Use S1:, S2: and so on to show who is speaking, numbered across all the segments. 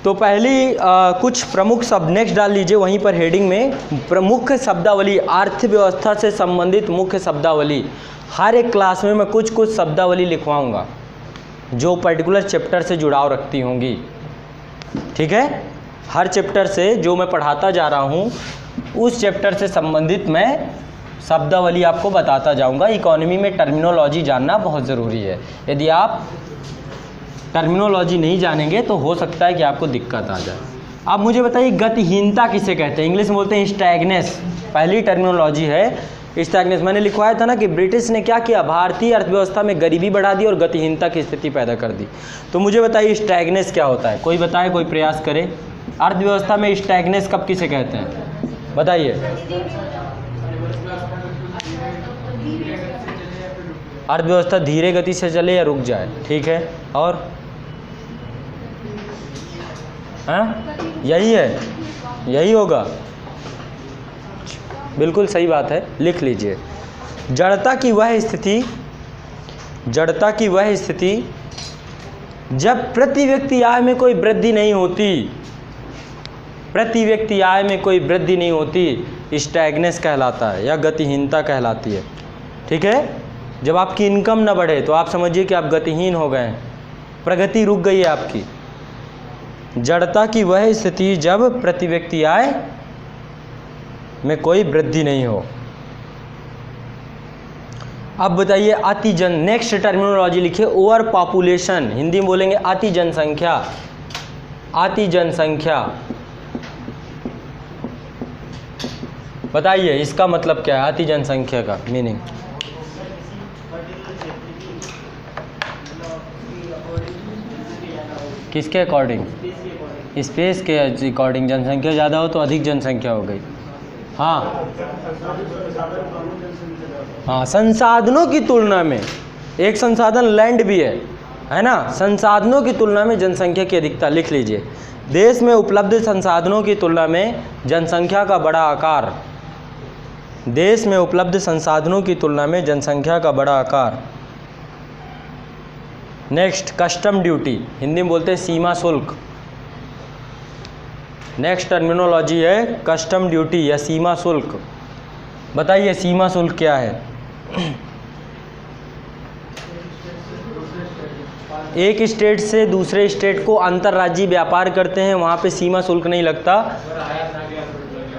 S1: तो पहली कुछ प्रमुख शब्द नेक्स्ट डाल लीजिए वहीं पर हेडिंग में, प्रमुख शब्दावली, अर्थव्यवस्था से संबंधित मुख्य शब्दावली। हर एक क्लास में मैं कुछ कुछ शब्दावली लिखवाऊंगा जो पर्टिकुलर चैप्टर से जुड़ाव रखती होंगी, ठीक है। हर चैप्टर से जो मैं पढ़ाता जा रहा हूँ उस चैप्टर से संबंधित मैं शब्दावली आपको बताता जाऊंगा। इकोनॉमी में टर्मिनोलॉजी जानना बहुत ज़रूरी है। यदि आप टर्मिनोलॉजी नहीं जानेंगे तो हो सकता है कि आपको दिक्कत आ जाए। अब मुझे बताइए गतिहीनता किसे कहते हैं? इंग्लिश में बोलते हैं स्टैग्नेस। पहली टर्मिनोलॉजी है स्टैग्नेस। मैंने लिखवाया था ना कि ब्रिटिश ने क्या किया, भारतीय अर्थव्यवस्था में गरीबी बढ़ा दी और गतिहीनता की स्थिति पैदा कर दी। तो मुझे बताइए स्टैग्नेस क्या होता है? कोई बताए, कोई प्रयास करे। अर्थव्यवस्था में स्टैग्नेस कब किसे कहते हैं बताइए? अर्थव्यवस्था धीरे गति से चले या रुक जाए, ठीक है। और हाँ यही है, यही होगा, बिल्कुल सही बात है, लिख लीजिए। जड़ता की वह स्थिति, जड़ता की वह स्थिति जब प्रति व्यक्ति आय में कोई वृद्धि नहीं होती, प्रति व्यक्ति आय में कोई वृद्धि नहीं होती, स्टैग्नेस कहलाता है या गतिहीनता कहलाती है, ठीक है। जब आपकी इनकम ना बढ़े तो आप समझिए कि आप गतिहीन हो गए हैं, प्रगति रुक गई है आपकी। जड़ता की वह स्थिति जब प्रति व्यक्ति आय में कोई वृद्धि नहीं हो। अब बताइए अति नेक्स्ट टर्मिनोलॉजी लिखिए, ओवर पॉपुलेशन। हिंदी में बोलेंगे अति जनसंख्या, अति जनसंख्या। बताइए इसका मतलब क्या है, अति जनसंख्या का मीनिंग? किसके अकॉर्डिंग? स्पेस के अकॉर्डिंग। जनसंख्या ज़्यादा हो तो अधिक जनसंख्या हो गई। हाँ हाँ, संसाधनों की तुलना में, एक संसाधन लैंड भी है ना, संसाधनों की तुलना में जनसंख्या की अधिकता। लिख लीजिए, देश में उपलब्ध संसाधनों की तुलना में जनसंख्या का बड़ा आकार, देश में उपलब्ध संसाधनों की तुलना में जनसंख्या का बड़ा आकार। नेक्स्ट कस्टम ड्यूटी, हिंदी में बोलते हैं सीमा शुल्क। नेक्स्ट टर्मिनोलॉजी है कस्टम ड्यूटी या सीमा शुल्क। बताइए सीमा शुल्क क्या है? एक स्टेट से दूसरे स्टेट को अंतर्राज्यीय व्यापार करते हैं, वहाँ पे सीमा शुल्क नहीं लगता।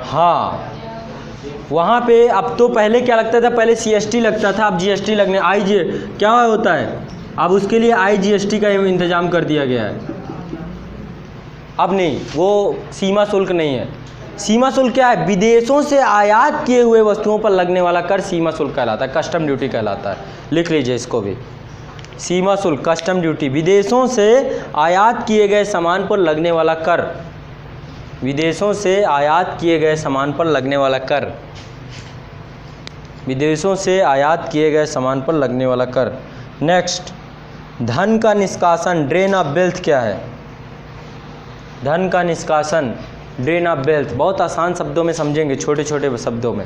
S1: हाँ, वहाँ पे अब तो पहले क्या लगता था, पहले CST लगता था, अब GST लगने, क्या होता है, अब उसके लिए IGST का इंतजाम कर दिया गया है। अब नहीं, वो सीमा शुल्क नहीं है। सीमा शुल्क क्या है? विदेशों से आयात किए हुए वस्तुओं पर लगने वाला कर सीमा शुल्क कहलाता है, कस्टम ड्यूटी कहलाता है। लिख लीजिए इसको भी, सीमा शुल्क, कस्टम ड्यूटी, विदेशों से आयात किए गए सामान पर लगने वाला कर, विदेशों से आयात किए गए सामान पर लगने वाला कर, विदेशों से आयात किए गए सामान पर लगने वाला कर। नेक्स्ट धन का निष्कासन, ड्रेन ऑफ वेल्थ क्या है? धन का निष्कासन, ड्रेन ऑफ वेल्थ, बहुत आसान शब्दों में समझेंगे, छोटे छोटे शब्दों में।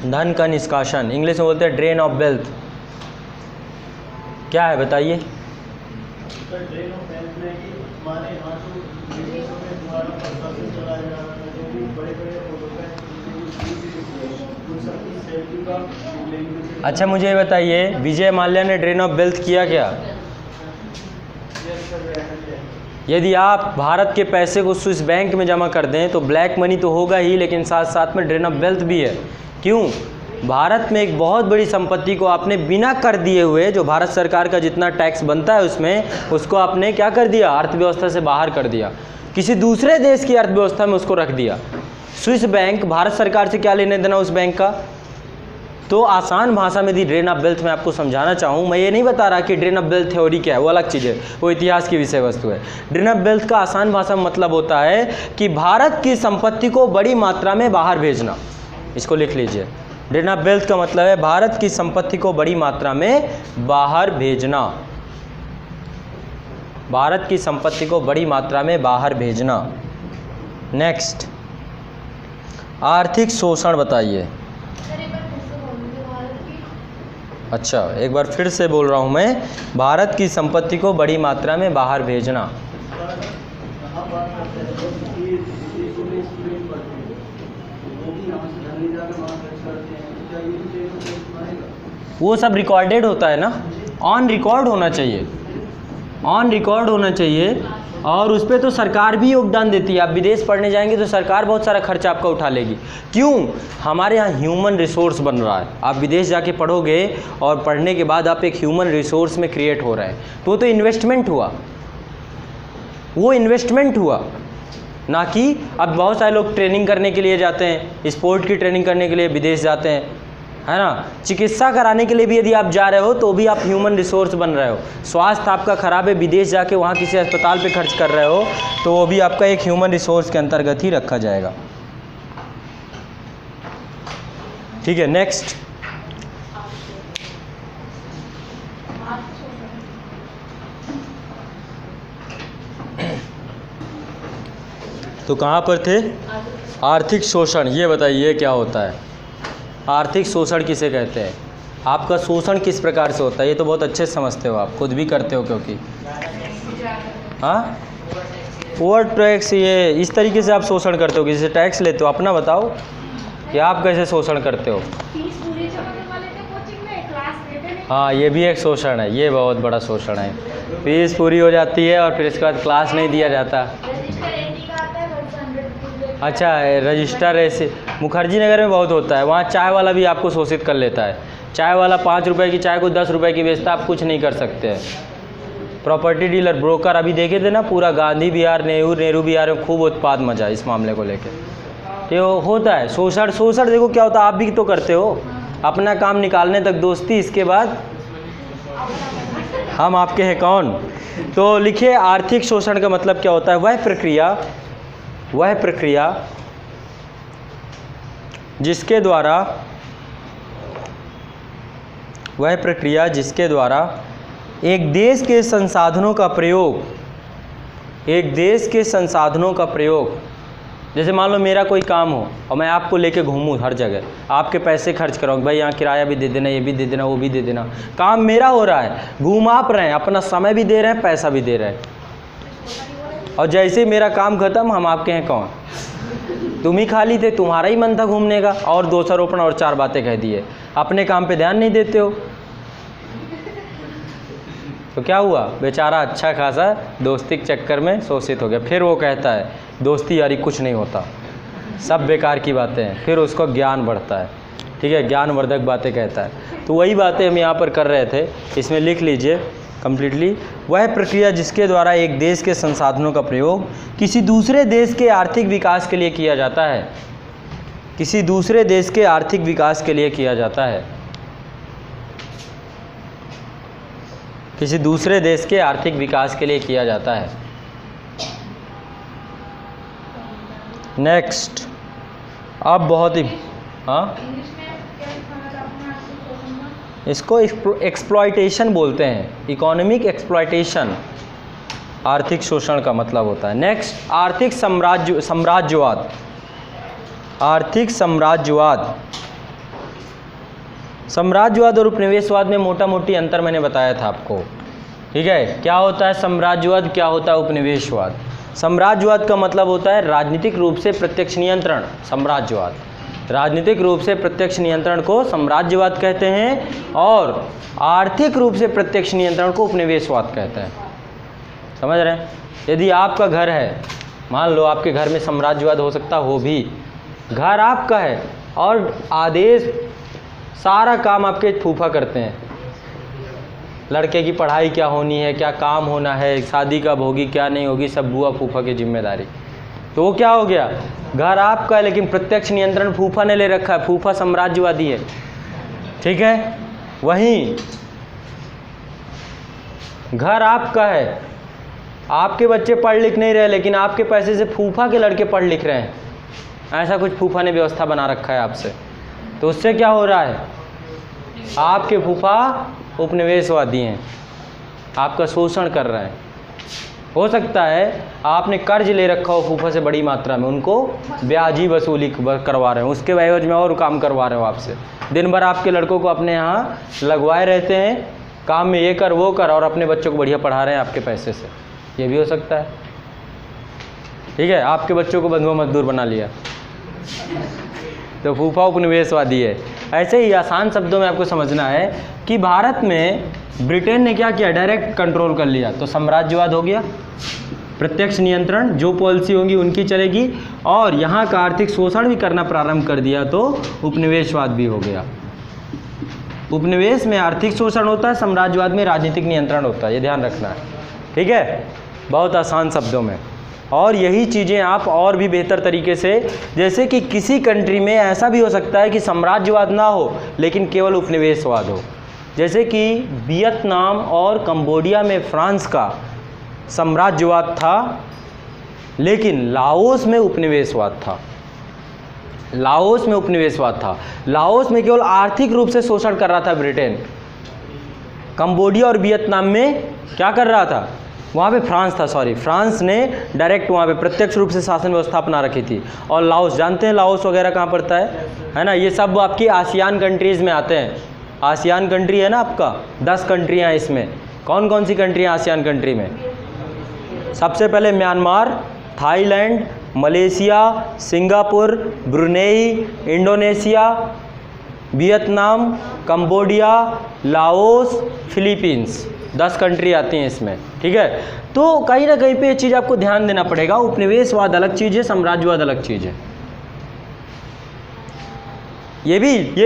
S1: धन का निष्कासन इंग्लिश में बोलते हैं ड्रेन ऑफ वेल्थ। क्या है बताइए? अच्छा मुझे ये बताइए, विजय माल्या ने ड्रेन ऑफ वेल्थ किया क्या? यदि आप भारत के पैसे को स्विस बैंक में जमा कर दें तो ब्लैक मनी तो होगा ही, लेकिन साथ साथ में ड्रेन ऑफ वेल्थ भी है। क्यों? भारत में एक बहुत बड़ी संपत्ति को आपने बिना कर दिए हुए, जो भारत सरकार का जितना टैक्स बनता है उसमें, उसको आपने क्या कर दिया? अर्थव्यवस्था से बाहर कर दिया, किसी दूसरे देश की अर्थव्यवस्था में उसको रख दिया। स्विस बैंक, भारत सरकार से क्या लेने देना उस बैंक का? तो आसान भाषा में दी ड्रेन ऑफ वेल्थ मैं आपको समझाना चाहूँ, मैं ये नहीं बता रहा कि ड्रेन ऑफ वेल्थ थ्योरी क्या है, वो अलग चीज़ है, वो इतिहास की विषय वस्तु है। ड्रेन ऑफ वेल्थ का आसान भाषा में मतलब होता है कि भारत की संपत्ति को बड़ी मात्रा में बाहर भेजना। इसको लिख लीजिए, ड्रेन ऑफ वेल्थ का मतलब है भारत की संपत्ति को बड़ी मात्रा में बाहर भेजना, भारत की संपत्ति को बड़ी मात्रा में बाहर भेजना। नेक्स्ट आर्थिक शोषण बताइए। अच्छा, एक बार फिर से बोल रहा हूँ मैं, भारत की संपत्ति को बड़ी मात्रा में बाहर भेजना। वो सब रिकॉर्डेड होता है ना, ऑन रिकॉर्ड होना चाहिए, ऑन रिकॉर्ड होना चाहिए। और उस पर तो सरकार भी योगदान देती है। आप विदेश पढ़ने जाएंगे तो सरकार बहुत सारा खर्चा आपका उठा लेगी। क्यों? हमारे यहाँ ह्यूमन रिसोर्स बन रहा है। आप विदेश जाके पढ़ोगे और पढ़ने के बाद आप एक ह्यूमन रिसोर्स में क्रिएट हो रहे हैं, तो वो तो इन्वेस्टमेंट हुआ, वो इन्वेस्टमेंट हुआ। ना कि अब बहुत सारे लोग ट्रेनिंग करने के लिए जाते हैं, स्पोर्ट की ट्रेनिंग करने के लिए विदेश जाते हैं, है ना। चिकित्सा कराने के लिए भी यदि आप जा रहे हो तो भी आप ह्यूमन रिसोर्स बन रहे हो। स्वास्थ्य आपका खराब है, विदेश जाके वहाँ किसी अस्पताल पे खर्च कर रहे हो, तो वो भी आपका एक ह्यूमन रिसोर्स के अंतर्गत ही रखा जाएगा। ठीक है, नेक्स्ट। तो कहाँ पर थे? आर्थिक शोषण। ये बताइए क्या होता है? आर्थिक शोषण किसे कहते हैं? आपका शोषण किस प्रकार से होता है? ये तो बहुत अच्छे से समझते हो, आप खुद भी करते हो, क्योंकि हाँ, ओवर टैक्स, ये इस तरीके से आप शोषण करते हो, किसी से टैक्स लेते हो। अपना बताओ कि आप कैसे शोषण करते हो। हाँ, ये भी एक शोषण है, ये बहुत बड़ा शोषण है। फीस पूरी हो जाती है और फिर इसके बाद क्लास नहीं दिया जाता। अच्छा, रजिस्टर ऐसे मुखर्जी नगर में बहुत होता है। वहाँ चाय वाला भी आपको शोषित कर लेता है। चाय वाला 5 रुपए की चाय को 10 रुपए की बेचता, आप कुछ नहीं कर सकते हैं। प्रॉपर्टी डीलर, ब्रोकर, अभी देखे थे ना, पूरा गांधी विहार, नेहरू विहार में खूब उत्पाद मचा इस मामले को लेकर। ये होता है शोषण। शोषण देखो क्या होता है, आप भी तो करते हो। अपना काम निकालने तक दोस्ती, इसके बाद हम आपके हैं कौन। तो लिखिए, आर्थिक शोषण का मतलब क्या होता है? वह प्रक्रिया जिसके द्वारा एक देश के संसाधनों का प्रयोग, जैसे मान लो मेरा कोई काम हो और मैं आपको लेके घूमूं हर जगह, आपके पैसे खर्च कराऊँ, भाई यहाँ किराया भी दे देना, ये भी दे देना, वो भी दे देना, काम मेरा हो रहा है, घूम आप रहे हैं, अपना समय भी दे रहे हैं, पैसा भी दे रहे हैं। और जैसे ही मेरा काम खत्म, हम आपके हैं कौन? तुम ही खाली थे, तुम्हारा ही मन था घूमने का, और दोषारोपण और 4 बातें कह दिए, अपने काम पे ध्यान नहीं देते हो। तो क्या हुआ? बेचारा अच्छा खासा दोस्ती के चक्कर में शोषित हो गया। फिर वो कहता है दोस्ती यारी कुछ नहीं होता, सब बेकार की बातें हैं। फिर उसको ज्ञान बढ़ता है, ठीक है, ज्ञानवर्धक बातें कहता है। तो वही बातें हम यहाँ पर कर रहे थे, इसमें लिख लीजिए कंप्लीटली। वह प्रक्रिया जिसके द्वारा एक देश के संसाधनों का प्रयोग किसी दूसरे देश के आर्थिक विकास के लिए किया जाता है, किसी दूसरे देश के आर्थिक विकास के लिए किया जाता है, किसी दूसरे देश के आर्थिक विकास के लिए किया जाता है। नेक्स्ट। अब बहुत ही, हाँ, इसको एक्सप्लॉयटेशन बोलते हैं, इकोनॉमिक एक्सप्लॉयटेशन आर्थिक शोषण का मतलब होता है। नेक्स्ट, आर्थिक साम्राज्यवाद। आर्थिक साम्राज्यवाद और उपनिवेशवाद में मोटा मोटी अंतर मैंने बताया था आपको, ठीक है। क्या होता है साम्राज्यवाद, क्या होता है उपनिवेशवाद? साम्राज्यवाद का मतलब होता है राजनीतिक रूप से प्रत्यक्ष नियंत्रण। साम्राज्यवाद, राजनीतिक रूप से प्रत्यक्ष नियंत्रण को साम्राज्यवाद कहते हैं, और आर्थिक रूप से प्रत्यक्ष नियंत्रण को उपनिवेशवाद कहते हैं। समझ रहे हैं? यदि आपका घर है, मान लो आपके घर में साम्राज्यवाद हो सकता हो भी, घर आपका है और आदेश, सारा काम आपके फूफा करते हैं। लड़के की पढ़ाई क्या होनी है, क्या काम होना है, शादी कब होगी, क्या नहीं होगी, सब बुआ फूफा की जिम्मेदारी। तो वो क्या हो गया? घर आपका है लेकिन प्रत्यक्ष नियंत्रण फूफा ने ले रखा है, फूफा साम्राज्यवादी है, ठीक है। वहीं घर आपका है, आपके बच्चे पढ़ लिख नहीं रहे, लेकिन आपके पैसे से फूफा के लड़के पढ़ लिख रहे हैं, ऐसा कुछ फूफा ने व्यवस्था बना रखा है आपसे। तो उससे क्या हो रहा है? आपके फूफा उपनिवेशवादी हैं, आपका शोषण कर रहे हैं। हो सकता है आपने कर्ज ले रखा हो फूफा से बड़ी मात्रा में, उनको ब्याजी वसूली करवा रहे हो, उसके एवज में और काम करवा रहे हो आपसे। दिन भर आपके लड़कों को अपने यहाँ लगवाए रहते हैं, काम में ये कर वो कर, और अपने बच्चों को बढ़िया पढ़ा रहे हैं आपके पैसे से। ये भी हो सकता है। ठीक है, आपके बच्चों को बंधुआ मजदूर बना लिया तो फूफा उपनिवेशवादी है। ऐसे ही आसान शब्दों में आपको समझना है कि भारत में ब्रिटेन ने क्या किया, डायरेक्ट कंट्रोल कर लिया, तो साम्राज्यवाद हो गया। प्रत्यक्ष नियंत्रण, जो पॉलिसी होंगी उनकी चलेगी, और यहाँ का आर्थिक शोषण भी करना प्रारंभ कर दिया तो उपनिवेशवाद भी हो गया। उपनिवेश में आर्थिक शोषण होता है, साम्राज्यवाद में राजनीतिक नियंत्रण होता है, ये ध्यान रखना है। ठीक है, बहुत आसान शब्दों में। और यही चीज़ें आप और भी बेहतर तरीके से, जैसे कि किसी कंट्री में ऐसा भी हो सकता है कि साम्राज्यवाद ना हो लेकिन केवल उपनिवेशवाद हो, जैसे कि वियतनाम और कंबोडिया में फ्रांस का साम्राज्यवाद था लेकिन लाओस में उपनिवेशवाद था। लाओस में उपनिवेशवाद था। लाओस में केवल आर्थिक रूप से शोषण कर रहा था ब्रिटेन। कंबोडिया और वियतनाम में क्या कर रहा था, वहाँ पे फ्रांस था, फ्रांस ने डायरेक्ट वहाँ पे प्रत्यक्ष रूप से शासन व्यवस्था अपना रखी थी। और लाओस, जानते हैं लाओस वगैरह कहाँ पड़ता है ना, ये सब आपकी आसियान कंट्रीज़ में आते हैं। आसियान कंट्री है ना आपका, 10 कंट्रियाँ इसमें। कौन कौन सी कंट्रियाँ आसियान कंट्री में? सबसे पहले Myanmar, Thailand, Malaysia, Singapore, Brunei, Indonesia, Vietnam, Cambodia, Laos, Philippines, 10 country आती हैं इसमें। ठीक है, तो कहीं ना कहीं पे ये चीज़ आपको ध्यान देना पड़ेगा, उपनिवेशवाद अलग चीज़ है, साम्राज्यवाद अलग चीज़ है। ये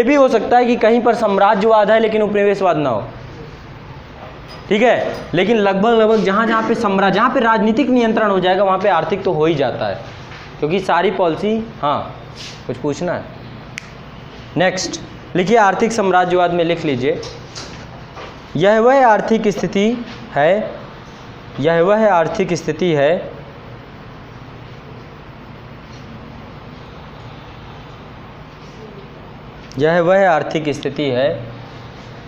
S1: भी हो सकता है कि कहीं पर साम्राज्यवाद है लेकिन उपनिवेशवाद ना हो। ठीक है, लेकिन लगभग जहाँ पे राजनीतिक नियंत्रण हो जाएगा वहाँ पे आर्थिक तो हो ही जाता है, क्योंकि सारी पॉलिसी। हाँ, कुछ पूछना है? नेक्स्ट लिखिए, आर्थिक साम्राज्यवाद में लिख लीजिए, यह वह आर्थिक स्थिति है, यह वह आर्थिक स्थिति है यह वह आर्थिक स्थिति है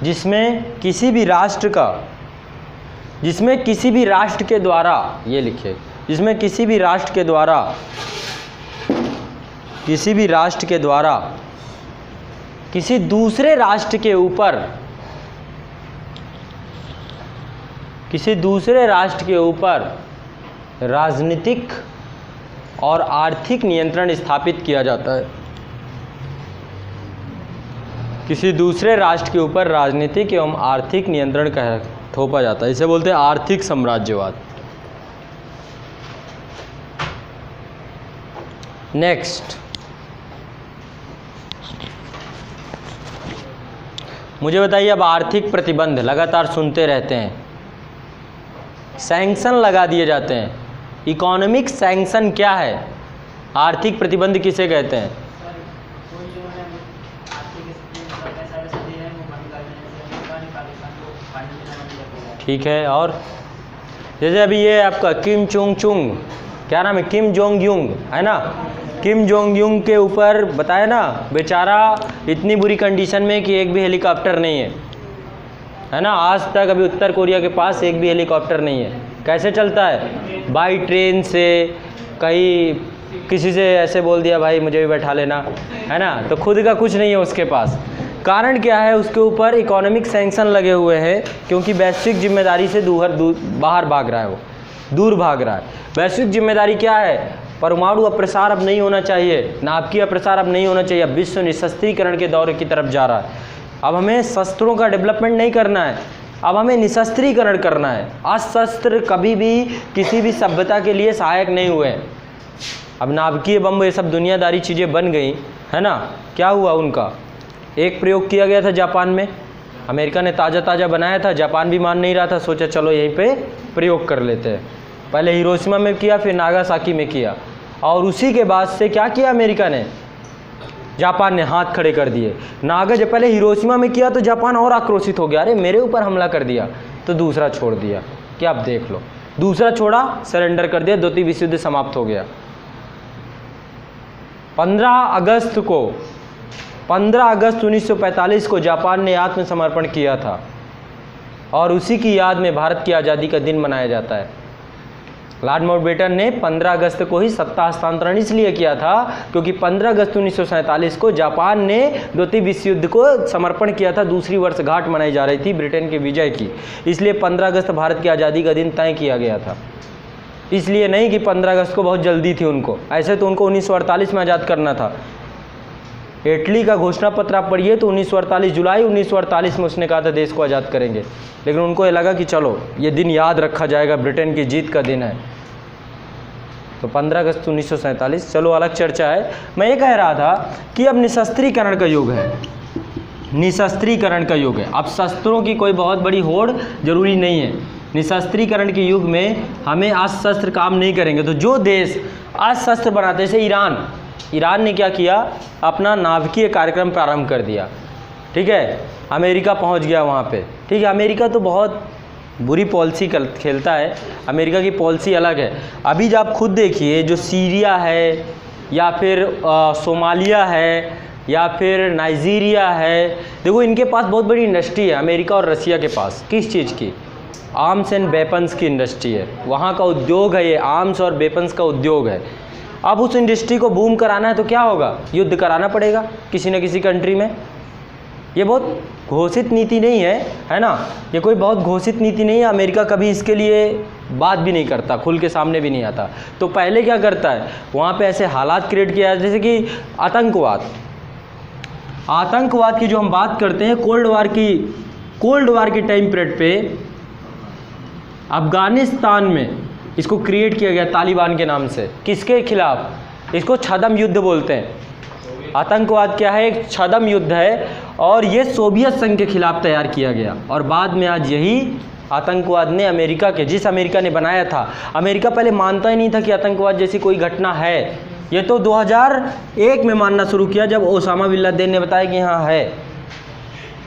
S1: जिसमें किसी भी राष्ट्र के द्वारा, ये लिखिए, जिसमें किसी भी राष्ट्र के द्वारा किसी दूसरे राष्ट्र के ऊपर राजनीतिक और आर्थिक नियंत्रण स्थापित किया जाता है। किसी दूसरे राष्ट्र के ऊपर राजनीतिक एवं आर्थिक नियंत्रण थोपा जाता है, इसे बोलते हैं आर्थिक साम्राज्यवाद। नेक्स्ट, मुझे बताइए, अब आर्थिक प्रतिबंध लगातार सुनते रहते हैं, सैंक्शन लगा दिए जाते हैं। इकोनॉमिक सैंक्शन क्या है? आर्थिक प्रतिबंध किसे कहते हैं? ठीक है, और जैसे अभी ये आपका किम जोंग चुंग, क्या नाम है, किम जोंग यूंग है ना, किम जोंग यूंग के ऊपर बताया ना, बेचारा इतनी बुरी कंडीशन में कि एक भी हेलीकॉप्टर नहीं है ना, आज तक अभी उत्तर कोरिया के पास एक भी हेलीकॉप्टर नहीं है। कैसे चलता है? बाई ट्रेन से, कहीं किसी से ऐसे बोल दिया भाई मुझे भी बैठा लेना, है ना, तो खुद का कुछ नहीं है उसके पास। कारण क्या है? उसके ऊपर इकोनॉमिक सैंक्शन लगे हुए हैं, क्योंकि वैश्विक जिम्मेदारी से बाहर भाग रहा है, वो दूर भाग रहा है। वैश्विक जिम्मेदारी क्या है? परमाणु अप्रसार अब नहीं होना चाहिए, नाभिकीय अप्रसार अब नहीं होना चाहिए। अब विश्व निशस्त्रीकरण के दौर की तरफ जा रहा है। अब हमें शस्त्रों का डेवलपमेंट नहीं करना है, अब हमें निशस्त्रीकरण करना है। अशस्त्र कभी भी किसी भी सभ्यता के लिए सहायक नहीं हुए। अब नाभिकीय बम ये सब दुनियादारी चीज़ें बन गई, है ना। क्या हुआ? उनका एक प्रयोग किया गया था जापान में, अमेरिका ने ताज़ा बनाया था, जापान भी मान नहीं रहा था, सोचा चलो यहीं पे प्रयोग कर लेते हैं। पहले हिरोशिमा में किया, फिर नागासाकी में किया, और उसी के बाद से क्या किया अमेरिका ने, जापान ने हाथ खड़े कर दिए। जब पहले हिरोशिमा में किया तो जापान और आक्रोशित हो गया, अरे मेरे ऊपर हमला कर दिया, तो दूसरा छोड़ दिया। क्या आप देख लो, दूसरा छोड़ा, सरेंडर कर दिया, द्वितीय विश्व युद्ध समाप्त हो गया। 15 अगस्त 1945 को जापान ने आत्मसमर्पण किया था, और उसी की याद में भारत की आज़ादी का दिन मनाया जाता है। लॉर्ड माउंटबेटन ने 15 अगस्त को ही सत्ता हस्तांतरण इसलिए किया था क्योंकि 15 अगस्त 1947 को जापान ने द्वितीय विश्व युद्ध को समर्पण किया था। दूसरी वर्षगांठ मनाई जा रही थी ब्रिटेन के विजय की, इसलिए 15 अगस्त भारत की आज़ादी का दिन तय किया गया था। इसलिए नहीं कि 15 अगस्त को बहुत जल्दी थी उनको, ऐसे तो उनको 1948 में आज़ाद करना था। इटली का घोषणा पत्र आप पढ़िए तो 1948 जुलाई 1948 में उसने कहा था देश को आज़ाद करेंगे, लेकिन उनको ये लगा कि चलो ये दिन याद रखा जाएगा, ब्रिटेन की जीत का दिन है, तो 15 अगस्त 1947। चलो अलग चर्चा है। मैं ये कह रहा था कि अब निशस्त्रीकरण का युग है, निशस्त्रीकरण का युग है। अब शस्त्रों की कोई बहुत बड़ी होड़ जरूरी नहीं है। निशस्त्रीकरण के युग में हमें अस्त्र काम नहीं करेंगे। तो जो देश अस्त्र बनाते हैं, जैसे ईरान ने क्या किया, अपना नाभिकीय कार्यक्रम प्रारंभ कर दिया, ठीक है, अमेरिका पहुंच गया वहाँ पे, ठीक है। अमेरिका तो बहुत बुरी पॉलिसी खेलता है, अमेरिका की पॉलिसी अलग है। अभी जब आप खुद देखिए जो सीरिया है या फिर सोमालिया है या फिर नाइजीरिया है, देखो इनके पास बहुत बड़ी इंडस्ट्री है, अमेरिका और रसिया के पास। किस चीज़ की? आर्म्स एंड वेपन्स की इंडस्ट्री है, वहाँ का उद्योग है, ये आर्म्स और वेपन्स का उद्योग है। अब उस इंडस्ट्री को बूम कराना है तो क्या होगा, युद्ध कराना पड़ेगा किसी न किसी कंट्री में। ये बहुत घोषित नीति नहीं है ना, ये कोई बहुत घोषित नीति नहीं है। अमेरिका कभी इसके लिए बात भी नहीं करता, खुल के सामने भी नहीं आता। तो पहले क्या करता है, वहाँ पे ऐसे हालात क्रिएट किया है, जैसे कि आतंकवाद की जो हम बात करते हैं, कोल्ड वार की टाइम पीरियड पे अफगानिस्तान में इसको क्रिएट किया गया तालिबान के नाम से। किसके खिलाफ? इसको छद्म युद्ध बोलते हैं। आतंकवाद क्या है? एक छद्म युद्ध है, और ये सोवियत संघ के खिलाफ तैयार किया गया। और बाद में आज यही आतंकवाद ने जिस अमेरिका ने बनाया था, अमेरिका पहले मानता ही नहीं था कि आतंकवाद जैसी कोई घटना है। ये तो 2001 में मानना शुरू किया जब ओसामा बिन लादेन ने बताया कि हाँ है।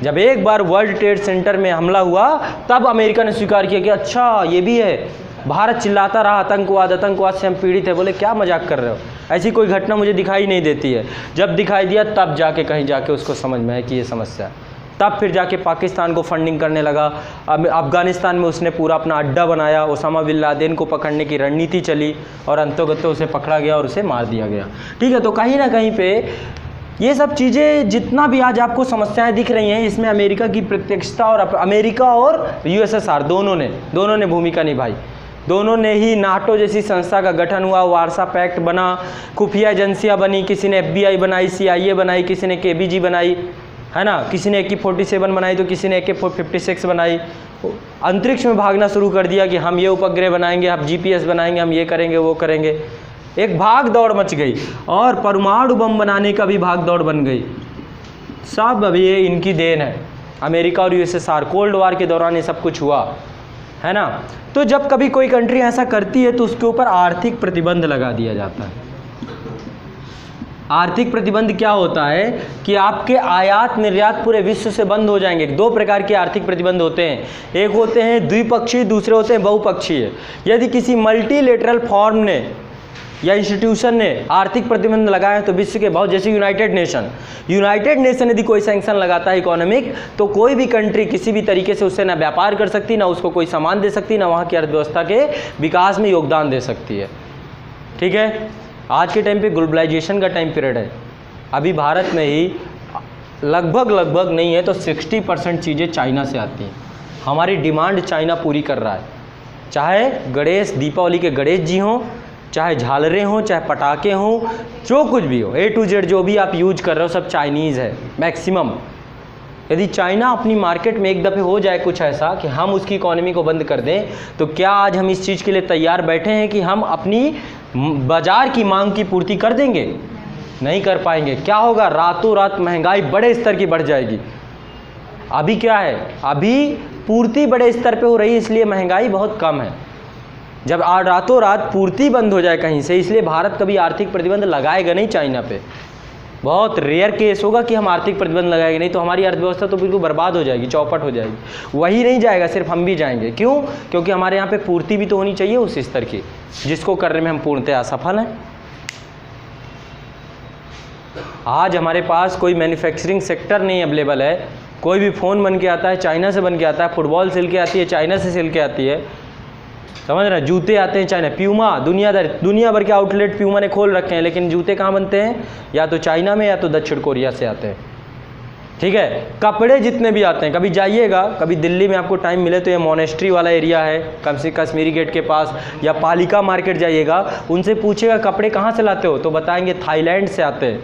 S1: जब एक बार वर्ल्ड ट्रेड सेंटर में हमला हुआ तब अमेरिका ने स्वीकार किया कि अच्छा ये भी है। भारत चिल्लाता रहा आतंकवाद से हम पीड़ित है। बोले क्या मजाक कर रहे हो, ऐसी कोई घटना मुझे दिखाई नहीं देती है। जब दिखाई दिया तब जाके कहीं जाके उसको समझ में आया कि ये समस्या है। तब फिर जाके पाकिस्तान को फंडिंग करने लगा। अब अफगानिस्तान में उसने पूरा अपना अड्डा बनाया, ओसामा बिन लादेन को पकड़ने की रणनीति चली और अंतोगत्तो उसे पकड़ा गया और उसे मार दिया गया, ठीक है। तो कहीं ना कहीं पे ये सब चीज़ें जितना भी आज आपको समस्याएं दिख रही हैं, इसमें अमेरिका की प्रत्यक्षता और अमेरिका और यूएसएसआर दोनों ने भूमिका निभाई। दोनों ने ही नाटो जैसी संस्था का गठन हुआ, वार्सा पैक्ट बना, खुफिया एजेंसियां बनी, किसी ने FBI बनाई, CIA बनाई, किसी ने KBG बनाई, है ना, किसी ने AK-47 बनाई तो किसी ने AK-56 बनाई। अंतरिक्ष में भागना शुरू कर दिया कि हम ये उपग्रह बनाएंगे, हम GPS बनाएंगे, हम ये करेंगे वो करेंगे। एक भाग दौड़ मच गई और परमाणु बम बनाने का भी भाग दौड़ बन गई। सब अभी ये इनकी देन है, अमेरिका और यूएसएसआर। कोल्ड वार के दौरान ये सब कुछ हुआ, है ना। तो जब कभी कोई कंट्री ऐसा करती है तो उसके ऊपर आर्थिक प्रतिबंध लगा दिया जाता है। आर्थिक प्रतिबंध क्या होता है कि आपके आयात निर्यात पूरे विश्व से बंद हो जाएंगे। दो प्रकार के आर्थिक प्रतिबंध होते हैं, एक होते हैं द्विपक्षीय, दूसरे होते हैं बहुपक्षीय। यदि किसी मल्टीलेटरल फॉर्म ने या इंस्टीट्यूशन ने आर्थिक प्रतिबंध लगाए तो विश्व के बहुत, जैसे यूनाइटेड नेशन यदि कोई सैंक्शन लगाता है इकोनॉमिक, तो कोई भी कंट्री किसी भी तरीके से उससे ना व्यापार कर सकती, ना उसको कोई सामान दे सकती, ना वहाँ की अर्थव्यवस्था के विकास में योगदान दे सकती है, ठीक है। आज के टाइम पे ग्लोबलाइजेशन का टाइम पीरियड है। अभी भारत में ही लगभग नहीं है तो 60% चीज़ें चाइना से आती हैं। हमारी डिमांड चाइना पूरी कर रहा है, चाहे दीपावली के गणेश जी हों, चाहे झालरें हों, चाहे पटाखे हों, जो कुछ भी हो, A to Z जो भी आप यूज कर रहे हो सब चाइनीज़ है मैक्सिमम। यदि चाइना अपनी मार्केट में एक दफ़े हो जाए कुछ ऐसा कि हम उसकी इकोनॉमी को बंद कर दें, तो क्या आज हम इस चीज़ के लिए तैयार बैठे हैं कि हम अपनी बाज़ार की मांग की पूर्ति कर देंगे? नहीं कर पाएंगे। क्या होगा, रातों रात महंगाई बड़े स्तर की बढ़ जाएगी। अभी क्या है, अभी पूर्ति बड़े स्तर पे हो रही है, इसलिए महंगाई बहुत कम है। जब रातों रात पूर्ति बंद हो जाए कहीं से, इसलिए भारत कभी आर्थिक प्रतिबंध लगाएगा नहीं चाइना पे। बहुत रेयर केस होगा कि हम आर्थिक प्रतिबंध लगाएंगे, नहीं तो हमारी अर्थव्यवस्था तो बिल्कुल बर्बाद हो जाएगी, चौपट हो जाएगी। वही नहीं जाएगा, सिर्फ हम भी जाएंगे। क्यों? क्योंकि हमारे यहाँ पे पूर्ति भी तो होनी चाहिए उस स्तर की, जिसको करने में हम पूर्णतः असफल हैं। आज हमारे पास कोई मैन्युफैक्चरिंग सेक्टर नहीं अवेलेबल है। कोई भी फ़ोन बन के आता है चाइना से बन के आता है, फुटबॉल सिल के आती है चाइना से सिल के आती है, समझ रहे हैं। जूते आते हैं चाइना, प्यूमा, दुनिया भर के आउटलेट प्यूमा ने खोल रखे हैं, लेकिन जूते कहाँ बनते हैं? या तो चाइना में या तो दक्षिण कोरिया से आते हैं। ठीक है, कपड़े जितने भी आते हैं, कभी जाइएगा, कभी दिल्ली में आपको टाइम मिले तो ये मोनेस्ट्री वाला एरिया है कश्मीरी गेट के पास, या पालिका मार्केट जाइएगा, उनसे पूछेगा कपड़े कहाँ से लाते हो तो बताएंगे थाईलैंड से आते हैं,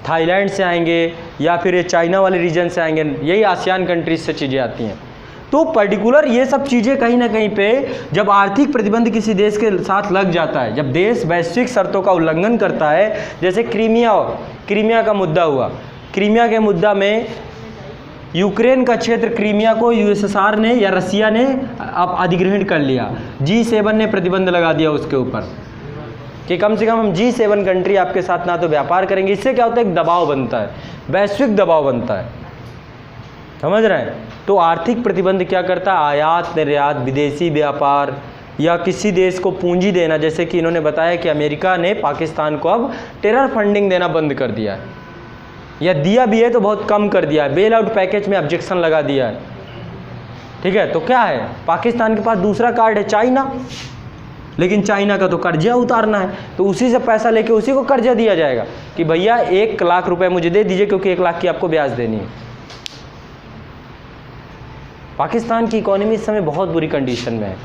S1: थाईलैंड से आएंगे या फिर ये चाइना वाले रीजन से आएंगे, यही आसियान कंट्रीज से चीज़ें आती हैं। तो पर्टिकुलर ये सब चीज़ें कहीं ना कहीं पे जब आर्थिक प्रतिबंध किसी देश के साथ लग जाता है, जब देश वैश्विक शर्तों का उल्लंघन करता है, जैसे क्रीमिया का मुद्दा हुआ, क्रीमिया के मुद्दा में यूक्रेन का क्षेत्र क्रीमिया को यूएसएसआर ने या रसिया ने अब अधिग्रहण कर लिया, G7 ने प्रतिबंध लगा दिया उसके ऊपर कि कम से कम हम G7 कंट्री आपके साथ ना तो व्यापार करेंगे। इससे क्या होता है? एक दबाव बनता है, वैश्विक दबाव बनता है, समझ रहे हैं। तो आर्थिक प्रतिबंध क्या करता है? आयात निर्यात, विदेशी व्यापार या किसी देश को पूंजी देना, जैसे कि इन्होंने बताया कि अमेरिका ने पाकिस्तान को अब टेरर फंडिंग देना बंद कर दिया है, या दिया भी है तो बहुत कम कर दिया है, बेल आउट पैकेज में ऑब्जेक्शन लगा दिया है। ठीक है, तो क्या है? पाकिस्तान के पास दूसरा कार्ड है चाइना, लेकिन चाइना का तो कर्जा उतारना है, तो उसी से पैसा लेके उसी को कर्जा दिया जाएगा कि भैया 1 लाख रुपए मुझे दे दीजिए क्योंकि 1 लाख की आपको ब्याज देनी है। पाकिस्तान की इकोनॉमी इस समय बहुत बुरी कंडीशन में है।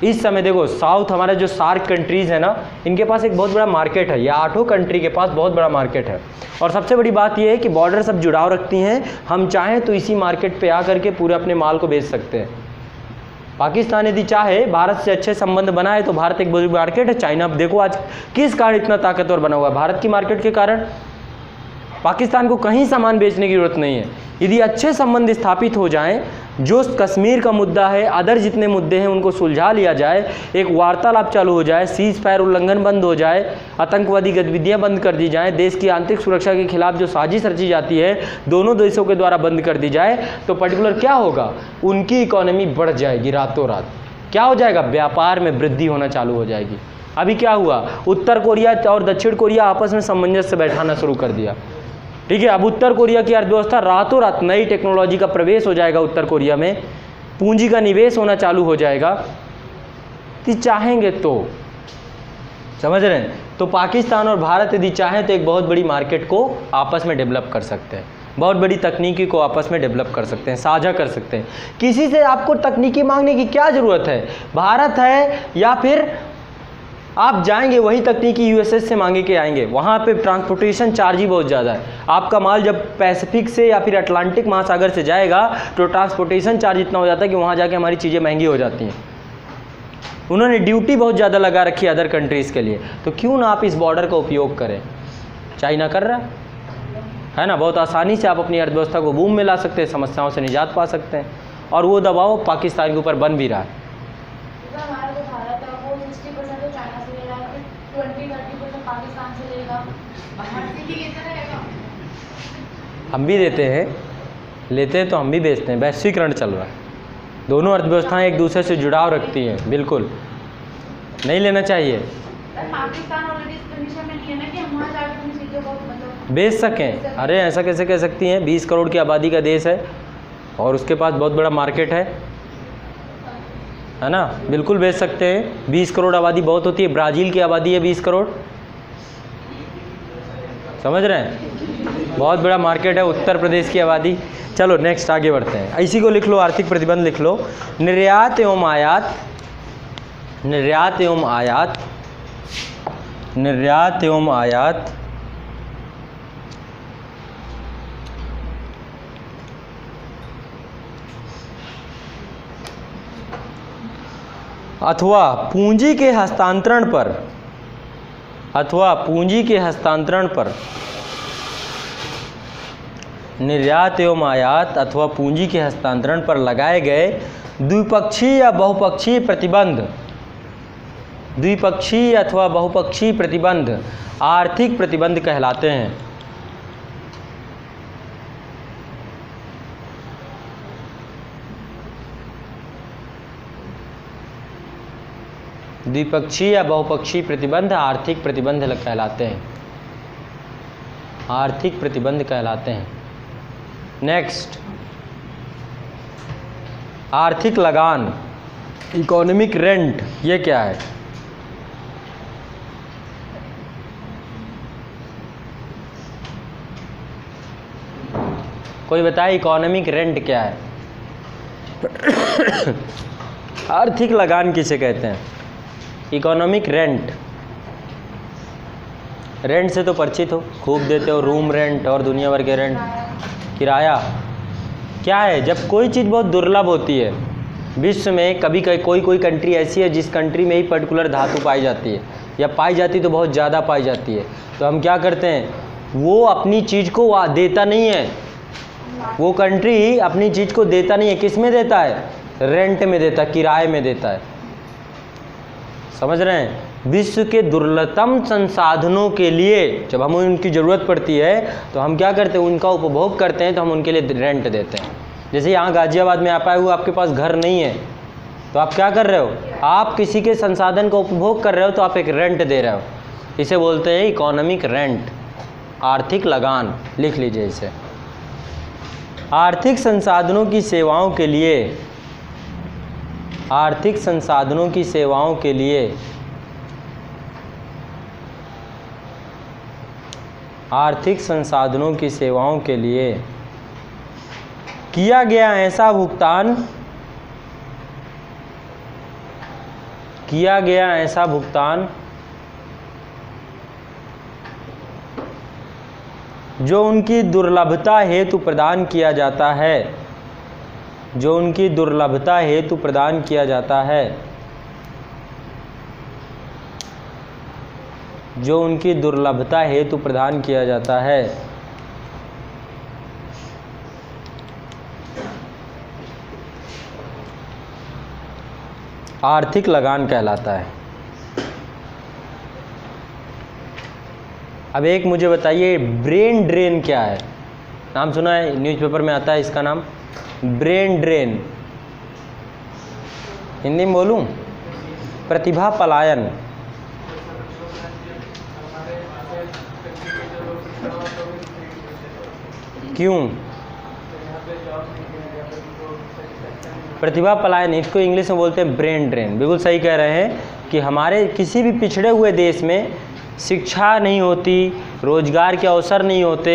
S1: इस समय देखो, साउथ हमारा जो सार्क कंट्रीज़ है ना, इनके पास एक बहुत बड़ा मार्केट है, ये 8 कंट्री के पास बहुत बड़ा मार्केट है। और सबसे बड़ी बात ये है कि बॉर्डर सब जुड़ाव रखती हैं, हम चाहें तो इसी मार्केट पे आकर के पूरे अपने माल को बेच सकते हैं। पाकिस्तान यदि चाहे भारत से अच्छे संबंध बनाए तो भारत एक बड़ी मार्केट है। चाइना देखो आज किस कारण इतना ताकतवर बना हुआ है, भारत की मार्केट के कारण। पाकिस्तान को कहीं सामान बेचने की जरूरत नहीं है। यदि अच्छे संबंध स्थापित हो जाएं, जो कश्मीर का मुद्दा है, अदर जितने मुद्दे हैं उनको सुलझा लिया जाए, एक वार्तालाप चालू हो जाए, सीज फायर उल्लंघन बंद हो जाए, आतंकवादी गतिविधियां बंद कर दी जाएं, देश की आंतरिक सुरक्षा के खिलाफ जो साजिश रची जाती है दोनों देशों के द्वारा बंद कर दी जाए, तो पर्टिकुलर क्या होगा? उनकी इकोनॉमी बढ़ जाएगी रातों रात। क्या हो जाएगा? व्यापार में वृद्धि होना चालू हो जाएगी। अभी क्या हुआ? उत्तर कोरिया और दक्षिण कोरिया आपस में सामंजस्य बैठाना शुरू कर दिया। ठीक है, अब उत्तर कोरिया की अर्थव्यवस्था रातों रात नई टेक्नोलॉजी का प्रवेश हो जाएगा, उत्तर कोरिया में पूंजी का निवेश होना चालू हो जाएगा, तो चाहेंगे तो, समझ रहे हैं। तो पाकिस्तान और भारत यदि चाहें तो एक बहुत बड़ी मार्केट को आपस में डेवलप कर सकते हैं, बहुत बड़ी तकनीकी को आपस में डेवलप कर सकते हैं, साझा कर सकते हैं। किसी से आपको तकनीकी मांगने की क्या ज़रूरत है? भारत है या फिर आप जाएंगे वही तकनीकी यूएसएस से मांगे के आएंगे, वहाँ पे ट्रांसपोर्टेशन चार्ज ही बहुत ज़्यादा है। आपका माल जब पैसिफिक से या फिर अटलांटिक महासागर से जाएगा तो ट्रांसपोर्टेशन चार्ज इतना हो जाता है कि वहाँ जाके हमारी चीज़ें महंगी हो जाती हैं। उन्होंने ड्यूटी बहुत ज़्यादा लगा रखी है अदर कंट्रीज़ के लिए, तो क्यों ना आप इस बॉर्डर का उपयोग करें? चाइना कर रहा है ना, बहुत आसानी से आप अपनी अर्थव्यवस्था को बूम में ला सकते हैं, समस्याओं से निजात पा सकते हैं, और वो दबाव पाकिस्तान के ऊपर बन भी रहा है। हम भी देते हैं, लेते हैं तो हम भी बेचते हैं, वैश्वीकरण चल रहा है, दोनों अर्थव्यवस्थाएं एक दूसरे से जुड़ाव रखती हैं, बिल्कुल नहीं लेना चाहिए।
S2: पाकिस्तान ऑलरेडी इस कंडीशन में नहीं है ना कि हम वहाँ जाकर अपनी चीज़ों को
S1: बेच सकें। अरे ऐसा कैसे कह सकती हैं? 20 करोड़ की आबादी का देश है और उसके पास बहुत बड़ा मार्केट है ना, बिल्कुल बेच सकते हैं। 20 करोड़ आबादी बहुत होती है, ब्राज़ील की आबादी है 20 करोड़, समझ रहे हैं, बहुत बड़ा मार्केट है। उत्तर प्रदेश की आबादी। चलो नेक्स्ट आगे बढ़ते हैं, इसी को लिख लो, आर्थिक प्रतिबंध लिख लो। निर्यात एवं आयात, निर्यात एवं आयात, निर्यात एवं आयात अथवा पूंजी के हस्तांतरण पर, अथवा पूंजी के हस्तांतरण पर, निर्यात एवं आयात अथवा पूंजी के हस्तांतरण पर लगाए गए द्विपक्षीय या बहुपक्षीय प्रतिबंध, द्विपक्षीय अथवा बहुपक्षीय प्रतिबंध आर्थिक प्रतिबंध कहलाते हैं। द्विपक्षीय या बहुपक्षीय प्रतिबंध आर्थिक प्रतिबंध कहलाते हैं, आर्थिक प्रतिबंध कहलाते हैं। नेक्स्ट, आर्थिक लगान, इकोनॉमिक रेंट ये क्या है? कोई बताए इकोनॉमिक रेंट क्या है? आर्थिक लगान किसे कहते हैं? इकोनॉमिक रेंट, रेंट से तो परिचित हो, खूब देते हो, रूम रेंट और दुनिया भर के रेंट। किराया क्या है? जब कोई चीज़ बहुत दुर्लभ होती है विश्व में, कभी कोई कंट्री ऐसी है जिस कंट्री में ही पर्टिकुलर धातु पाई जाती है, या पाई जाती तो बहुत ज़्यादा पाई जाती है, तो हम क्या करते हैं, वो अपनी चीज़ को देता नहीं है, वो कंट्री अपनी चीज़ को देता नहीं है, किस में देता है? रेंट में देता है, किराए में देता है। समझ रहे हैं? विश्व के दुर्लभतम संसाधनों के लिए जब हमें उनकी ज़रूरत पड़ती है तो हम क्या करते हैं, उनका उपभोग करते हैं, तो हम उनके लिए रेंट देते हैं। जैसे यहाँ गाजियाबाद में आप आए हुए, आपके पास घर नहीं है, तो आप क्या कर रहे हो, आप किसी के संसाधन का उपभोग कर रहे हो, तो आप एक रेंट दे रहे हो। इसे बोलते हैं इकोनॉमिक रेंट, आर्थिक लगान। लिख लीजिए इसे। आर्थिक संसाधनों की सेवाओं के लिए, आर्थिक संसाधनों की सेवाओं के लिए, आर्थिक संसाधनों की सेवाओं के लिए किया गया ऐसा भुगतान, किया गया ऐसा भुगतान जो उनकी दुर्लभता हेतु प्रदान किया जाता है, जो उनकी दुर्लभता हेतु प्रदान किया जाता है, जो उनकी दुर्लभता हेतु प्रदान किया जाता है। आर्थिक लगान कहलाता है। अब एक मुझे बताइए, ब्रेन ड्रेन क्या है? नाम सुना है, न्यूज़पेपर में आता है इसका नाम, ब्रेन ड्रेन। हिंदी में बोलूं? प्रतिभा पलायन। क्यों? प्रतिभा पलायन, इसको इंग्लिश में बोलते हैं ब्रेन ड्रेन। बिल्कुल सही कह रहे हैं कि हमारे किसी भी पिछड़े हुए देश में शिक्षा नहीं होती, रोजगार के अवसर नहीं होते,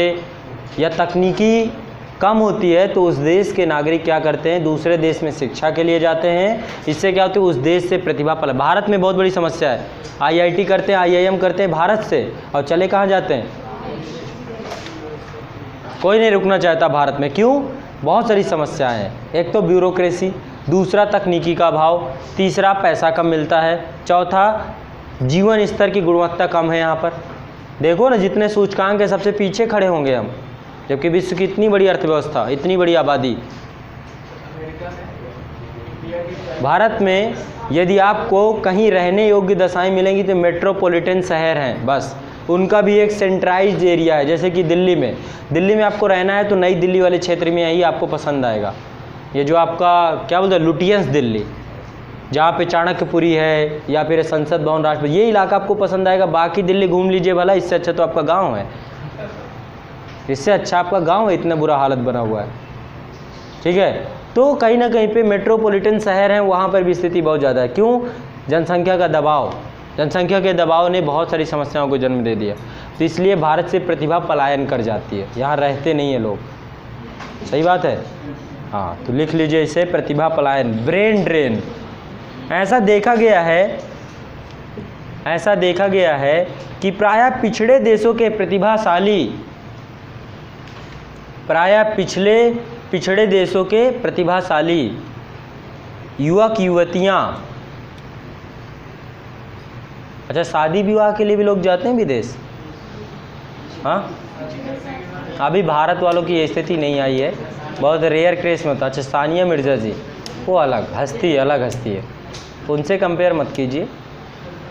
S1: या तकनीकी कम होती है, तो उस देश के नागरिक क्या करते हैं, दूसरे देश में शिक्षा के लिए जाते हैं। इससे क्या होती है, उस देश से प्रतिभा पलायन। भारत में बहुत बड़ी समस्या है, IIT करते हैं, IIM करते हैं भारत से, और चले कहाँ जाते हैं? कोई नहीं रुकना चाहता भारत में। क्यों? बहुत सारी समस्याएं हैं। एक तो ब्यूरोक्रेसी, दूसरा तकनीकी का अभाव, तीसरा पैसा कम मिलता है, चौथा जीवन स्तर की गुणवत्ता कम है। यहाँ पर देखो ना, जितने सूचकांक है सबसे पीछे खड़े होंगे हम, जबकि विश्व की इतनी बड़ी अर्थव्यवस्था, इतनी बड़ी आबादी। भारत में यदि आपको कहीं रहने योग्य दशाएं मिलेंगी तो मेट्रोपॉलिटन शहर हैं बस, उनका भी एक सेंट्राइज्ड एरिया है। जैसे कि दिल्ली में आपको रहना है तो नई दिल्ली वाले क्षेत्र में ही आपको पसंद आएगा। ये जो आपका क्या बोलते हैं, लुटियंस दिल्ली, जहाँ पे चाणक्यपुरी है या फिर संसद भवन, राष्ट्रपति, ये इलाका आपको पसंद आएगा। बाकी दिल्ली घूम लीजिए भला, इससे अच्छा तो आपका गांव है, इससे अच्छा आपका गांव है, इतना बुरा हालत बना हुआ है। ठीक है, तो कहीं ना कहीं पे मेट्रोपॉलिटन शहर हैं, वहाँ पर भी स्थिति बहुत ज़्यादा है। क्यों? जनसंख्या का दबाव, जनसंख्या के दबाव ने बहुत सारी समस्याओं को जन्म दे दिया, तो इसलिए भारत से प्रतिभा पलायन कर जाती है, यहाँ रहते नहीं है लोग। सही बात है? हाँ, तो लिख लीजिए इसे, प्रतिभा पलायन, ब्रेन ड्रेन। ऐसा देखा गया है कि प्रायः पिछड़े देशों के प्रतिभाशाली, प्रायः पिछड़े देशों के प्रतिभाशाली युवक युवतियाँ, अच्छा शादी विवाह के लिए भी लोग जाते हैं विदेश? हाँ, अभी भारत वालों की ये स्थिति नहीं आई है, बहुत रेयर केस में होता। अच्छा, सानिया मिर्ज़ा जी, वो अलग हस्ती है, उनसे कंपेयर मत कीजिए।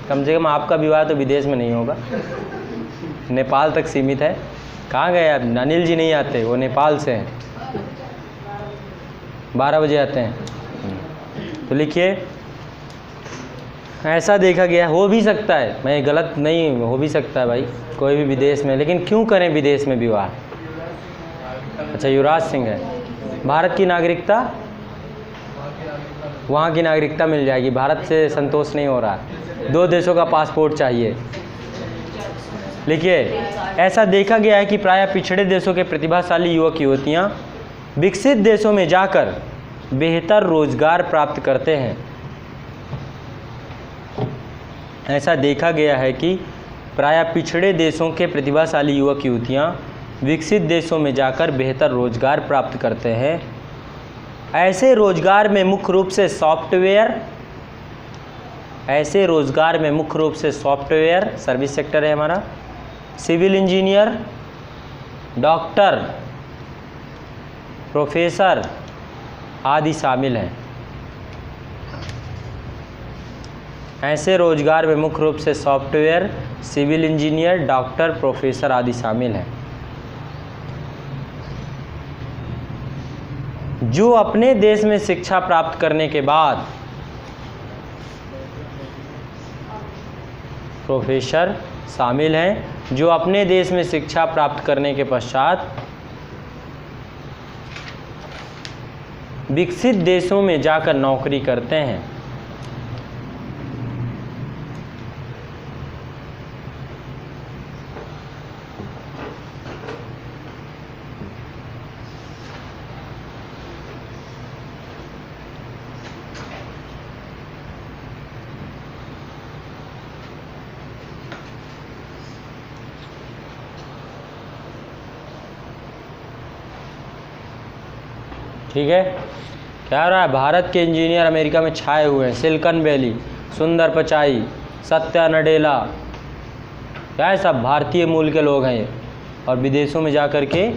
S1: कम से कम आपका विवाह तो विदेश में नहीं होगा, नेपाल तक सीमित है। कहाँ गए आप? अनिल जी नहीं आते, वो नेपाल से हैं, 12 बजे आते हैं। तो लिखिए, ऐसा देखा गया, हो भी सकता है, मैं गलत नहीं, हो भी सकता है भाई कोई भी विदेश में, लेकिन क्यों करें विदेश में विवाह? अच्छा, युवराज सिंह है। भारत की नागरिकता वहाँ की नागरिकता मिल जाएगी। भारत से संतोष नहीं हो रहा है, 2 देशों का पासपोर्ट चाहिए। लिखिए, ऐसा देखा गया है कि प्रायः पिछड़े देशों के प्रतिभाशाली युवक युवतियाँ विकसित देशों में जाकर बेहतर रोजगार प्राप्त करते हैं। ऐसा देखा गया है कि प्रायः पिछड़े देशों के प्रतिभाशाली युवक युवतियाँ विकसित देशों में जाकर बेहतर रोजगार प्राप्त करते हैं। ऐसे रोजगार में मुख्य रूप से सॉफ्टवेयर सर्विस सेक्टर है हमारा, सिविल इंजीनियर, डॉक्टर, प्रोफेसर आदि शामिल हैं। ऐसे रोजगार में मुख्य रूप से software, civil engineer, doctor, professor आदि शामिल हैं। जो अपने देश में शिक्षा प्राप्त करने के बाद प्रोफेसर शामिल हैं, जो अपने देश में शिक्षा प्राप्त करने के पश्चात विकसित देशों में जाकर नौकरी करते हैं। ठीक है, क्या हो रहा है? भारत के इंजीनियर अमेरिका में छाए हुए हैं। सिलिकॉन वैली, सुंदर पिचाई, सत्या नडेला, क्या है, सब भारतीय मूल के लोग हैं ये। और विदेशों में जा कर के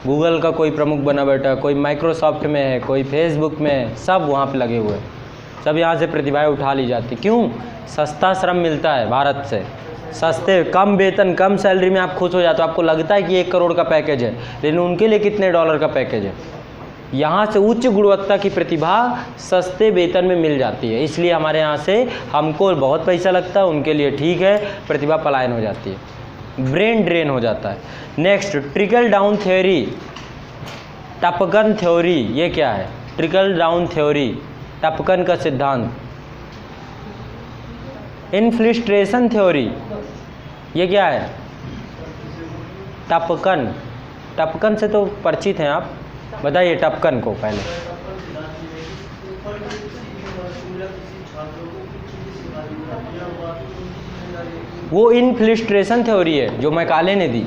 S1: गूगल का कोई प्रमुख बना बैठा है, कोई माइक्रोसॉफ्ट में है, कोई फेसबुक में है, सब वहाँ पे लगे हुए हैं। सब यहाँ से प्रतिभाएं उठा ली जाती। क्यों? सस्ता श्रम मिलता है भारत से, सस्ते, कम वेतन, कम सैलरी में आप खुश हो जाते हो। आपको लगता है कि 1 करोड़ का पैकेज है, लेकिन उनके लिए कितने डॉलर का पैकेज है। यहाँ से उच्च गुणवत्ता की प्रतिभा सस्ते वेतन में मिल जाती है। इसलिए हमारे यहाँ से हमको बहुत पैसा लगता है, उनके लिए ठीक है, प्रतिभा पलायन हो जाती है, ब्रेन ड्रेन हो जाता है। नेक्स्ट, ट्रिकल डाउन थ्योरी, टपकन थ्योरी। ये क्या है? ट्रिकल डाउन थ्योरी, टपकन का सिद्धांत। इन्फ्लिस्ट्रेशन थ्योरी, ये क्या है? टपकन। टपकन से तो परिचित हैं आप, बताइए टपकन को पहले। वो इन्फ्लिस्ट्रेशन थ्योरी है जो मैकाले ने दी।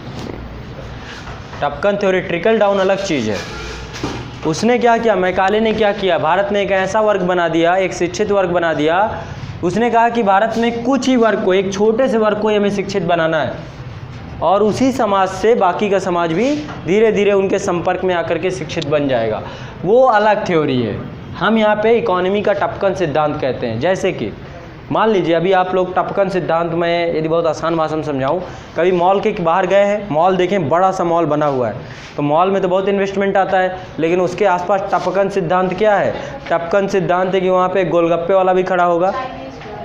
S1: टपकन थ्योरी, ट्रिकल डाउन अलग चीज़ है। उसने क्या किया, मैकाले ने क्या किया, भारत में एक ऐसा वर्ग बना दिया, एक शिक्षित वर्ग बना दिया। उसने कहा कि भारत में कुछ ही वर्ग को, एक छोटे से वर्ग को हमें शिक्षित बनाना है, और उसी समाज से बाकी का समाज भी धीरे धीरे उनके संपर्क में आकर के शिक्षित बन जाएगा। वो अलग थ्योरी है। हम यहाँ पे इकोनॉमी का टपकन सिद्धांत कहते हैं। जैसे कि मान लीजिए अभी आप लोग टपकन सिद्धांत में, यदि बहुत आसान भाषा में समझाऊँ, कभी मॉल के बाहर गए हैं, मॉल देखें, बड़ा सा मॉल बना हुआ है, तो मॉल में तो बहुत इन्वेस्टमेंट आता है, लेकिन उसके आसपास टपकन सिद्धांत क्या है? टपकन सिद्धांत है कि वहाँ पे गोलगप्पे वाला भी खड़ा होगा,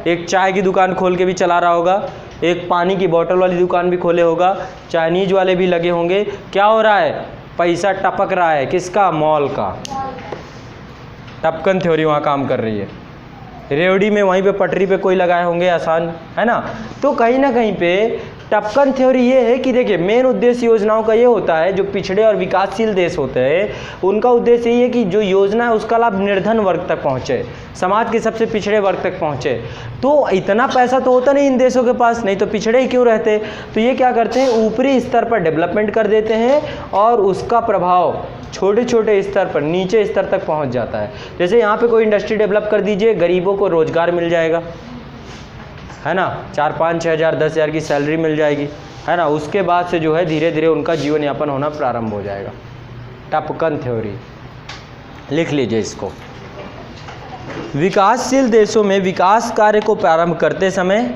S1: एक चाय की दुकान खोल के भी चला रहा होगा, एक पानी की बोतल वाली दुकान भी खोले होगा, चाइनीज वाले भी लगे होंगे। क्या हो रहा है? पैसा टपक रहा है। किसका? मॉल का। टपकन थ्योरी वहाँ काम कर रही है। रेवड़ी में वहीं पे पटरी पे कोई लगाए होंगे, आसान है ना। तो कहीं ना कहीं पे टपकन थ्योरी ये है कि देखिए, मेन उद्देश्य योजनाओं का ये होता है, जो पिछड़े और विकासशील देश होते हैं उनका उद्देश्य ये है कि जो योजना है उसका लाभ निर्धन वर्ग तक पहुँचे, समाज के सबसे पिछड़े वर्ग तक पहुँचे। तो इतना पैसा तो होता नहीं इन देशों के पास, नहीं तो पिछड़े ही क्यों रहते। तो ये क्या करते हैं, ऊपरी स्तर पर डेवलपमेंट कर देते हैं और उसका प्रभाव छोटे छोटे स्तर पर, नीचे स्तर तक पहुंच जाता है। जैसे यहाँ पे कोई इंडस्ट्री डेवलप कर दीजिए, गरीबों को रोजगार मिल जाएगा, है ना, 4, 5, 6 हज़ार, 10 हज़ार की सैलरी मिल जाएगी, है ना। उसके बाद से जो है धीरे धीरे उनका जीवन यापन होना प्रारंभ हो जाएगा। टपकन थ्योरी लिख लीजिए इसको। विकासशील देशों में विकास कार्य को प्रारंभ करते समय,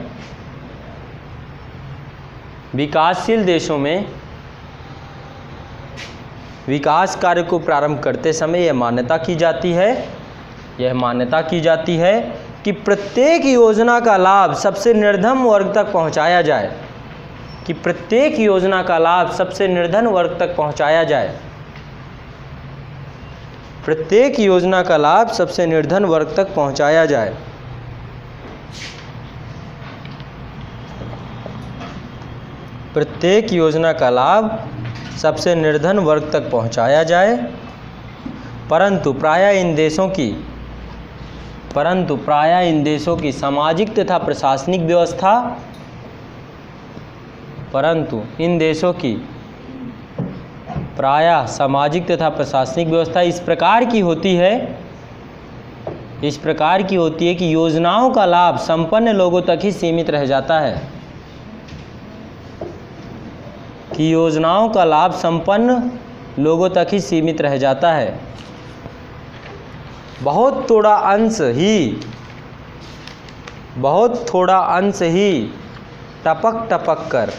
S1: विकासशील देशों में विकास कार्य को प्रारंभ करते समय यह मान्यता की जाती है कि प्रत्येक योजना का लाभ सबसे निर्धन वर्ग तक पहुंचाया जाए, कि प्रत्येक योजना का लाभ सबसे निर्धन वर्ग तक पहुंचाया जाए। प्रत्येक योजना का लाभ सबसे निर्धन वर्ग तक पहुंचाया जाए। प्रत्येक योजना का लाभ सबसे निर्धन वर्ग तक पहुंचाया जाए, परंतु प्रायः इन देशों की सामाजिक तथा प्रशासनिक व्यवस्था प्रायः सामाजिक तथा प्रशासनिक व्यवस्था इस प्रकार की होती है कि योजनाओं का लाभ संपन्न लोगों तक ही सीमित रह जाता है। बहुत थोड़ा अंश ही टपक कर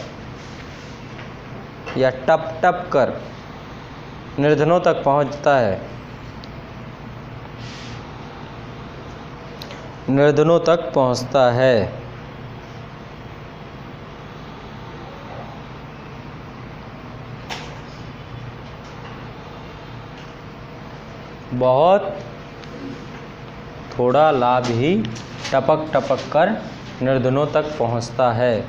S1: या टप कर निर्धनों तक पहुंचता है। बहुत थोड़ा लाभ ही टपक कर निर्धनों तक पहुंचता है।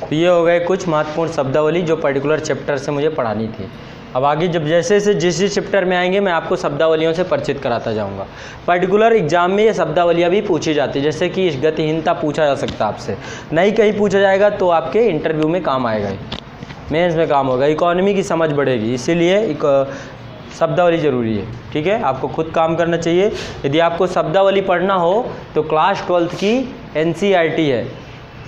S1: तो ये हो गए कुछ महत्वपूर्ण शब्दावली जो पर्टिकुलर चैप्टर से मुझे पढ़ानी थी। अब आगे जब जैसे जिस चैप्टर में आएंगे मैं आपको शब्दावलियों से परिचित कराता जाऊंगा। पर्टिकुलर एग्जाम में ये शब्दावलियाँ भी पूछी जाती है, जैसे कि गतिहीनता पूछा जा सकता है आपसे, नहीं कहीं पूछा जाएगा तो आपके इंटरव्यू में काम आएगा, मेंस में काम होगा, इकोनॉमी की समझ बढ़ेगी, इसीलिए शब्दावली ज़रूरी है। ठीक है, आपको खुद काम करना चाहिए। यदि आपको शब्दावली पढ़ना हो तो क्लास 12th की NCERT है,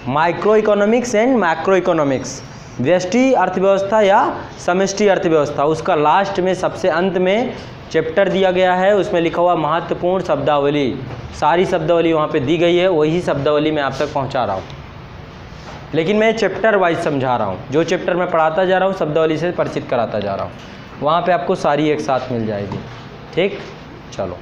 S1: micro economics and macro economics, व्यष्टि अर्थव्यवस्था या समष्टि अर्थव्यवस्था, उसका लास्ट में सबसे अंत में चैप्टर दिया गया है, उसमें लिखा हुआ महत्वपूर्ण शब्दावली, सारी शब्दावली वहाँ पे दी गई है, वही शब्दावली मैं आप तक पहुँचा रहा हूँ। लेकिन मैं चैप्टर वाइज समझा रहा हूँ, जो चैप्टर मैं पढ़ाता जा रहा हूँ शब्दावली से परिचित कराता जा रहा हूँ, वहाँ पे आपको सारी एक साथ मिल जाएगी। ठीक, चलो।